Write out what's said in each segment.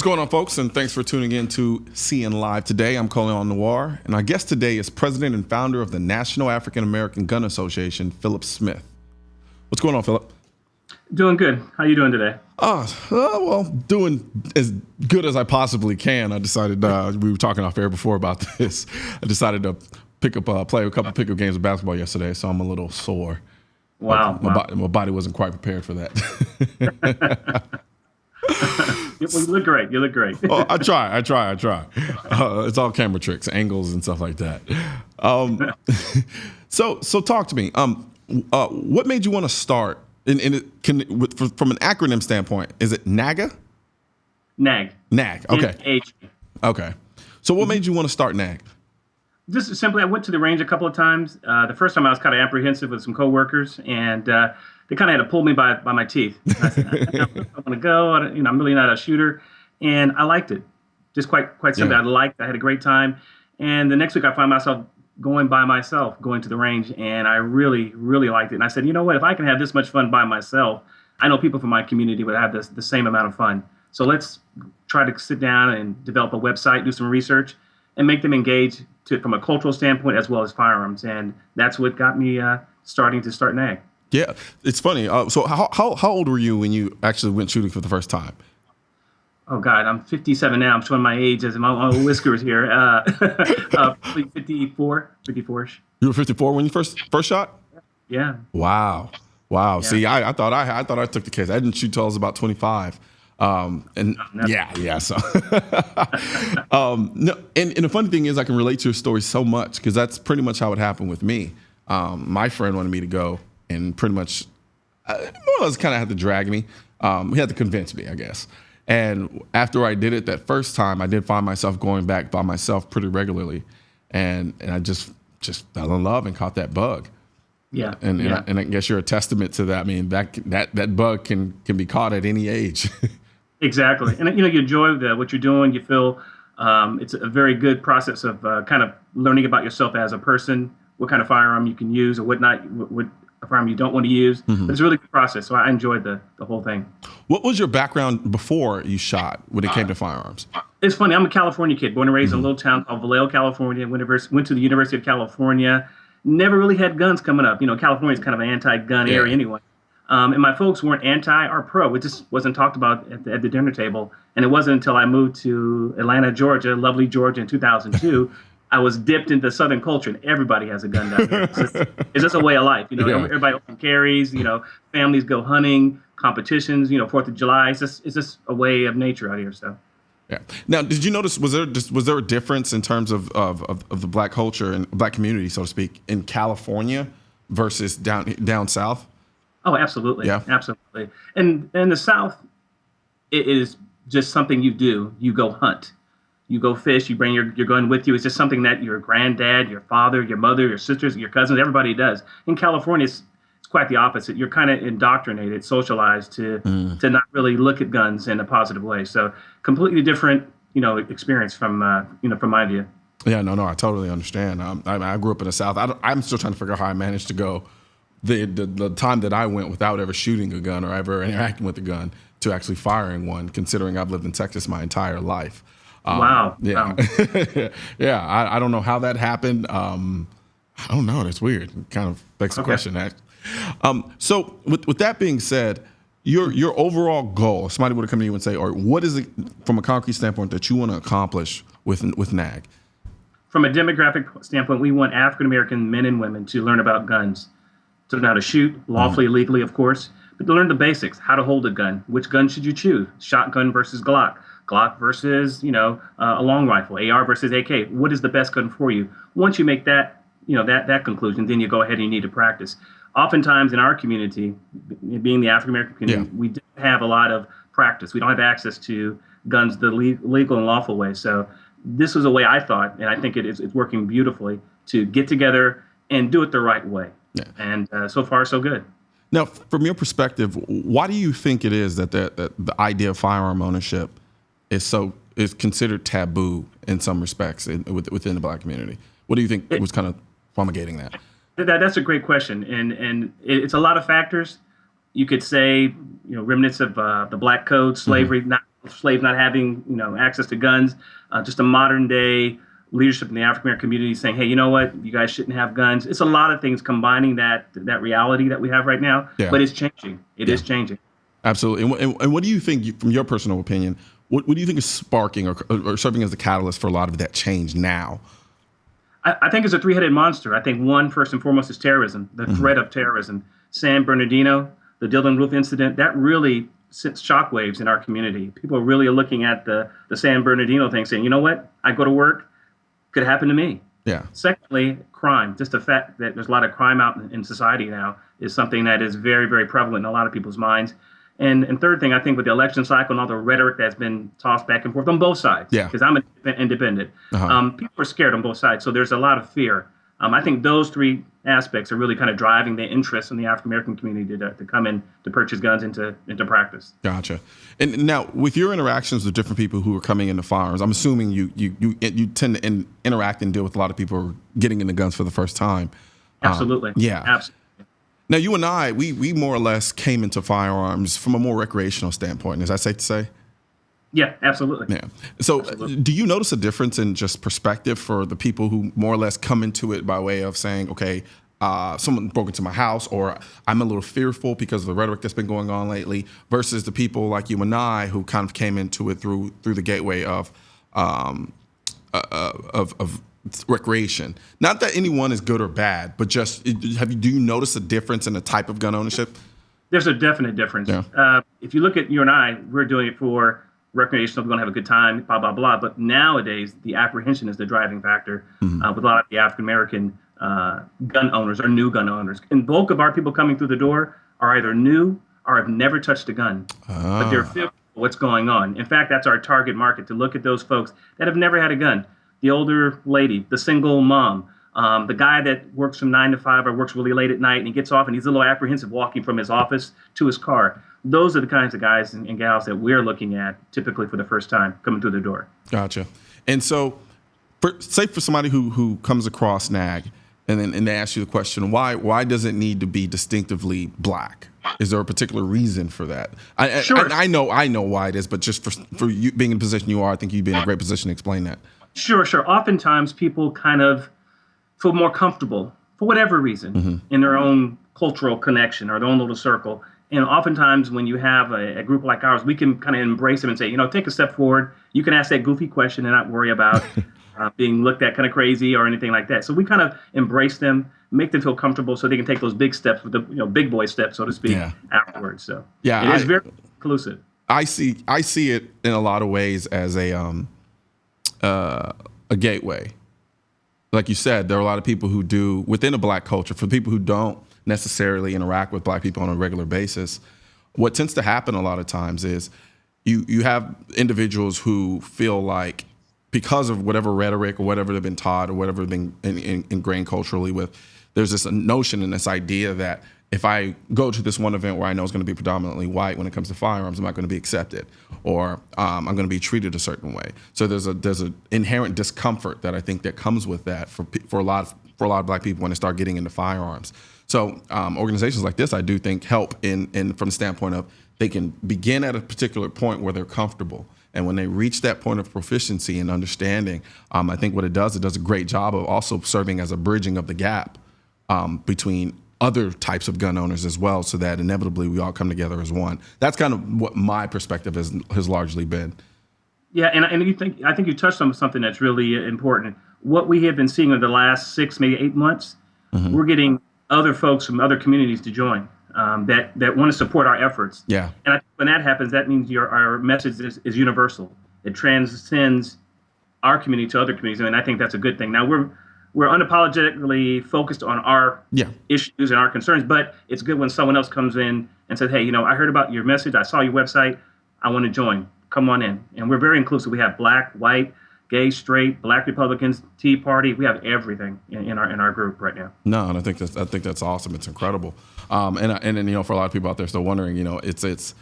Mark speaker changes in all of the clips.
Speaker 1: What's going on, folks? And thanks for tuning in to CN Live today. I'm Colion Noir, and our guest today is president and founder of the National African American Gun Association, Philip Smith. What's going on, Philip?
Speaker 2: Doing good. How you doing today?
Speaker 1: Well, doing as good as I possibly can. I decided, we were talking off air before about this. I decided to play a couple pickup games of basketball yesterday, so I'm a little sore.
Speaker 2: Wow.
Speaker 1: My body wasn't quite prepared for that.
Speaker 2: Well, you look great. You look great.
Speaker 1: Oh, I try. It's all camera tricks, angles, and stuff like that. So talk to me. What made you want to start? From an acronym standpoint, is it NAGA?
Speaker 2: NAG.
Speaker 1: NAG. Okay.
Speaker 2: H.
Speaker 1: Okay. So what made you want to start NAG?
Speaker 2: Just simply, I went to the range a couple of times. The first time I was kind of apprehensive with some coworkers, and they kind of had to pull me by my teeth. I said, I want to go. I'm really not a shooter, and I liked it. Just quite simply,
Speaker 1: Yeah.
Speaker 2: I had a great time. And the next week, I found myself going by myself, going to the range, and I really, really liked it. And I said, you know what? If I can have this much fun by myself, I know people from my community would have the same amount of fun. So let's try to sit down and develop a website, do some research, and make them engage from a cultural standpoint as well as firearms. And that's what got me starting to start NAG.
Speaker 1: Yeah, it's funny. So how old were you when you actually went shooting for the first time?
Speaker 2: Oh, God, I'm 57 now. I'm showing my age as my whiskers here. Probably 54-ish.
Speaker 1: You were 54 when you first shot?
Speaker 2: Yeah.
Speaker 1: Wow.
Speaker 2: Yeah.
Speaker 1: See, I thought I took the case. I didn't shoot till I was about 25. So no, and the funny thing is I can relate to your story so much because that's pretty much how it happened with me. My friend wanted me to go and pretty much more or less kind of had to drag me. He had to convince me, I guess. And after I did it that first time, I did find myself going back by myself pretty regularly. And I just fell in love and caught that bug.
Speaker 2: Yeah.
Speaker 1: And I guess you're a testament to that. I mean, that bug can be caught at any age.
Speaker 2: Exactly. And, you enjoy what you're doing. You feel it's a very good process of kind of learning about yourself as a person, what kind of firearm you can use or what firearm you don't want to use.
Speaker 1: Mm-hmm.
Speaker 2: But it's a really good process. So I enjoyed the whole thing.
Speaker 1: What was your background before you shot when it came to firearms?
Speaker 2: It's funny. I'm a California kid, born and raised in a little town called Vallejo, California. Went to the University of California. Never really had guns coming up. California is kind of an anti-gun area anyway. And my folks weren't anti or pro. It just wasn't talked about at the dinner table. And it wasn't until I moved to Atlanta, Georgia, lovely Georgia in 2002, I was dipped into Southern culture, and everybody has a gun down here. It's just a way of life. Everybody open carries. Families go hunting, competitions. 4th of July. It's just a way of nature out here. So.
Speaker 1: Yeah. Now, did you notice was there a difference in terms of the black culture and black community, so to speak, in California versus down south?
Speaker 2: Oh, absolutely.
Speaker 1: Yeah.
Speaker 2: Absolutely. And in the South, it is just something you do. You go hunt. You go fish. You bring your gun with you. It's just something that your granddad, your father, your mother, your sisters, your cousins, everybody does. In California, it's quite the opposite. You're kind of indoctrinated, socialized to not really look at guns in a positive way. So completely different, experience from my view.
Speaker 1: Yeah, no, I totally understand. I grew up in the South. I'm still trying to figure out how I managed to go the time that I went without ever shooting a gun or ever interacting with a gun to actually firing one, considering I've lived in Texas my entire life.
Speaker 2: Wow.
Speaker 1: Yeah.
Speaker 2: Wow.
Speaker 1: Yeah. I don't know how that happened. I don't know. That's weird. It kind of begs the question. So with that being said, your overall goal, if somebody would have come to you and say, or what is it from a concrete standpoint that you want to accomplish with NAG?
Speaker 2: From a demographic standpoint, we want African-American men and women to learn about guns, to learn how to shoot lawfully, legally, of course, but to learn the basics, how to hold a gun, which gun should you choose, shotgun versus Glock versus, a long rifle, AR versus AK. What is the best gun for you? Once you make that, that conclusion, then you go ahead and you need to practice. Oftentimes in our community, being the African-American community, we don't have a lot of practice. We don't have access to guns the legal and lawful way. So this was a way I thought, and I think it's working beautifully, to get together and do it the right way. Yeah. And so far, so good.
Speaker 1: Now, from your perspective, why do you think it is that the idea of firearm ownership is considered taboo in some respects within the black community? What do you think was kind of promulgating that?
Speaker 2: That's a great question, and it's a lot of factors. You could say, remnants of the Black Code, slavery, not slaves not having, access to guns, just a modern day leadership in the African American community saying, hey, you know what, you guys shouldn't have guns. It's a lot of things combining that reality that we have right now, but it's changing. It is changing.
Speaker 1: Absolutely. And what do you think, from your personal opinion, what do you think is sparking or serving as the catalyst for a lot of that change now?
Speaker 2: I think it's a three-headed monster. I think one, first and foremost, is terrorism, the threat of terrorism. San Bernardino, the Dylan Roof incident, that really sent shockwaves in our community. People are really looking at the San Bernardino thing saying, you know what, I go to work, could happen to me.
Speaker 1: Yeah.
Speaker 2: Secondly, crime. Just the fact that there's a lot of crime out in society now is something that is very, very prevalent in a lot of people's minds. And third thing, I think with the election cycle and all the rhetoric that's been tossed back and forth on both sides, because I'm an independent, people are scared on both sides. So there's a lot of fear. I think those three aspects are really kind of driving the interest in the African American community to come in to purchase guns into practice.
Speaker 1: Gotcha. And now, with your interactions with different people who are coming into firearms, I'm assuming you tend to interact and deal with a lot of people who are getting into guns for the first time.
Speaker 2: Absolutely.
Speaker 1: Absolutely. Now, you and I, we more or less came into firearms from a more recreational standpoint. Is that safe to say?
Speaker 2: Yeah, absolutely.
Speaker 1: Yeah. So do you notice a difference in just perspective for the people who more or less come into it by way of saying, okay, someone broke into my house, or I'm a little fearful because of the rhetoric that's been going on lately, versus the people like you and I who kind of came into it through the gateway of recreation? Not that anyone is good or bad, but just do you notice a difference in the type of gun ownership?
Speaker 2: There's a definite difference.
Speaker 1: Yeah.
Speaker 2: If you look at you and I, we're doing it for recreational, we're going to have a good time, blah, blah, blah. But nowadays, the apprehension is the driving factor with a lot of the African-American gun owners or new gun owners. And bulk of our people coming through the door are either new or have never touched a gun, but they're fearful of what's going on. In fact, that's our target market, to look at those folks that have never had a gun. The older lady, the single mom, the guy that works from 9 to 5 or works really late at night and he gets off and he's a little apprehensive walking from his office to his car. Those are the kinds of guys and gals that we're looking at typically for the first time coming through the door.
Speaker 1: Gotcha. And so, say for somebody who comes across NAG and they ask you the question, why does it need to be distinctively black? Is there a particular reason for that?
Speaker 2: Sure.
Speaker 1: I know why it is, but just for you being in the position you are, I think you'd be in a great position to explain that.
Speaker 2: Sure. Oftentimes people kind of feel more comfortable for whatever reason in their own cultural connection or their own little circle. And oftentimes when you have a group like ours, we can kind of embrace them and say, take a step forward. You can ask that goofy question and not worry about being looked at kind of crazy or anything like that. So we kind of embrace them, make them feel comfortable so they can take those big steps with the big boy steps, so to speak, afterwards. So it is very inclusive.
Speaker 1: I see it in a lot of ways as a gateway. Like you said, there are a lot of people who do within a black culture. For people who don't necessarily interact with black people on a regular basis, what tends to happen a lot of times is you have individuals who feel like, because of whatever rhetoric or whatever they've been taught or whatever they've been ingrained culturally with, there's this notion and this idea that if I go to this one event where I know it's going to be predominantly white when it comes to firearms, I'm not going to be accepted, or I'm going to be treated a certain way. So there's an inherent discomfort that I think that comes with that for a lot of black people when they start getting into firearms. So organizations like this, I do think, help in from the standpoint of they can begin at a particular point where they're comfortable. And when they reach that point of proficiency and understanding, I think what it does a great job of also serving as a bridging of the gap between other types of gun owners as well, so that inevitably we all come together as one. That's kind of what my perspective has largely been.
Speaker 2: Yeah, and I think you touched on something that's really important. What we have been seeing over the last 6, maybe 8 months, we're getting other folks from other communities to join that want to support our efforts.
Speaker 1: Yeah.
Speaker 2: And I think when that happens, that means our message is universal. It transcends our community to other communities, and I think that's a good thing. Now we're unapologetically focused on our issues and our concerns, but it's good when someone else comes in and says, hey, I heard about your message. I saw your website. I want to join. Come on in. And we're very inclusive. We have black, white, gay, straight, black Republicans, Tea Party. We have everything in our group right now.
Speaker 1: No, and I think that's awesome. It's incredible. And then, for a lot of people out there still wondering, it's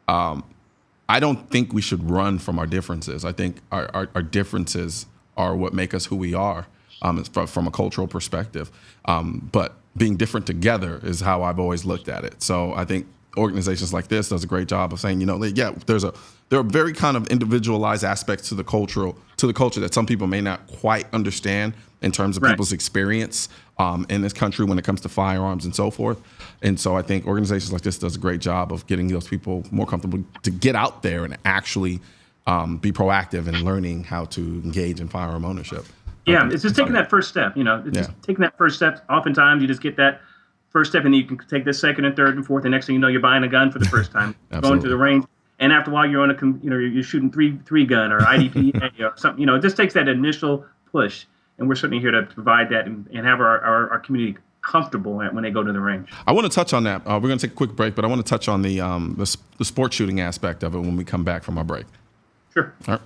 Speaker 1: I don't think we should run from our differences. I think our differences are what make us who we are. From a cultural perspective. But being different together is how I've always looked at it. So I think organizations like this does a great job of saying, yeah, there are very kind of individualized aspects to the culture that some people may not quite understand in terms of people's experience in this country when it comes to firearms and so forth. And so I think organizations like this does a great job of getting those people more comfortable to get out there and actually be proactive in learning how to engage in firearm ownership.
Speaker 2: Yeah, it's just taking that first step. Just taking that first step. Oftentimes, you just get that first step, and you can take this second and third and fourth. And next thing you know, you're buying a gun for the first time, going to the range, and after a while, you're on you're shooting three gun or IDPA or something. It just takes that initial push, and we're certainly here to provide that and have our community comfortable when they go to the range.
Speaker 1: I want to touch on that. We're going to take a quick break, but I want to touch on the sport shooting aspect of it when we come back from our break.
Speaker 2: Sure.
Speaker 1: All right.